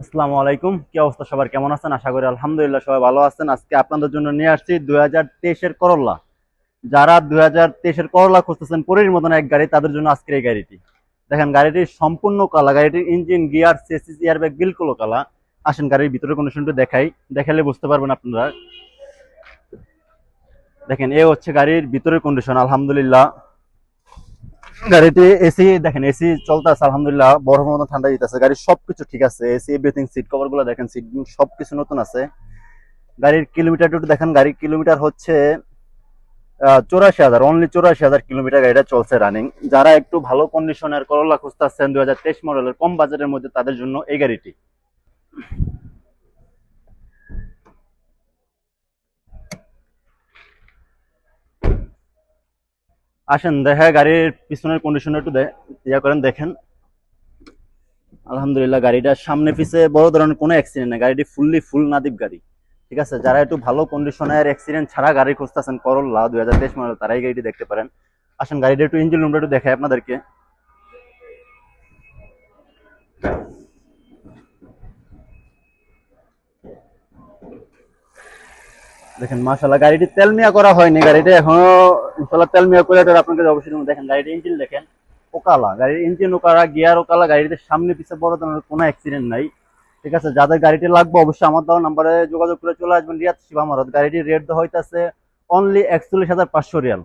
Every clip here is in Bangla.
আসসালামু আলাইকুম। কি অবস্থা সবার, কেমন আছেন? আশা করি আলহামদুলিল্লাহ সবাই ভালো আছেন। আজকে আপনাদের জন্য নিয়ে আসছি 2023-এর করল্লা। যারা 2023-এর করল্লা খুঁজতেছেন পরীর মতন এক গাড়ি, তাদের জন্য আজকের এই গাড়িটি। দেখেন গাড়িটির সম্পূর্ণ কালা, গাড়িটির ইঞ্জিন, গিয়ার, চেসিস, এয়ারব্যাগ বিলকুল কালা। আসেন গাড়ির ভিতরে কন্ডিশনটা দেখাই, দেখালে বুঝতে পারবেন আপনারা। দেখেন এ হচ্ছে গাড়ির ভিতরের কন্ডিশন। আলহামদুলিল্লাহ গাড়িতে এসি, দেখেন এসি চলতেছে আলহামদুলিল্লাহ, বরফের মতো ঠান্ডা দিতেছে। গাড়ির সবকিছু ঠিক আছে, এসি এভরিথিং, সিট কভার গুলো দেখেন, সিট সবকিছু নতুন আছে। গাড়ির কিলোমিটার একটু দেখেন, গাড়ির কিলোমিটার হচ্ছে 84,000, অনলি 84,000 কিলোমিটার গাড়িটা চলছে রানিং। যারা একটু ভালো কন্ডিশনের করলা খুঁজতেছেন 2023 মডেলের কম বাজেটের মধ্যে, তাদের জন্য এই গাড়িটি। আসেন দেখা গাড়ির পিছনের কন্ডিশন একটু ইয়া করেন, দেখেন আলহামদুলিল্লাহ গাড়িটার সামনে পিছে বড় ধরনের কোনো অ্যাক্সিডেন্ট নেই। গাড়িটি ফুল নাদিব গাড়ি। ঠিক আছে, যারা একটু ভালো কন্ডিশনের অ্যাক্সিডেন্ট ছাড়া গাড়ি খুঁজতেছেন করল্লা 2023 মডেল, তারাই গাড়িটি দেখতে পারেন। আসেন গাড়িটা একটু ইঞ্জিন রুমটা একটু দেখাই আপনাদেরকে। দেখেন মাশাআল্লাহ গাড়িটি তেল মিয়া করা হয়নি, গাড়িটা এখনো ইনশাআল্লাহ তেল মিয়া করে এটা আপনাকে অবশ্যই দেখেন। গাড়ির ইঞ্জিন দেখেন ওকালা, গাড়ির ইঞ্জিন ওকালা, গিয়ার ওকালা, গাড়িতে সামনে পিছে বড় ধরনের কোনো অ্যাক্সিডেন্ট নাই। ঠিক আছে, যাদের গাড়িটি লাগবে অবশ্যই আমার দেওয়া নাম্বারে যোগাযোগ করে চলে আসবেন রিয়াদ শিবা মারত। গাড়িটির রেট দেওয়া হইতেছে অনলি 41,500 রিয়াল।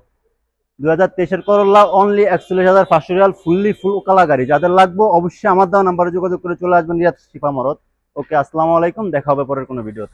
2023-এর করল্লা অনলি 41,500 রিয়াল, ফুল ওকালা গাড়ি। যাদের লাগবে অবশ্যই আমার দেওয়া নাম্বারে যোগাযোগ করে চলে আসবেন রিয়াদ শিবা মারত। ওকে, আসসালামু আলাইকুম, দেখা হবে পরের কোনো ভিডিও।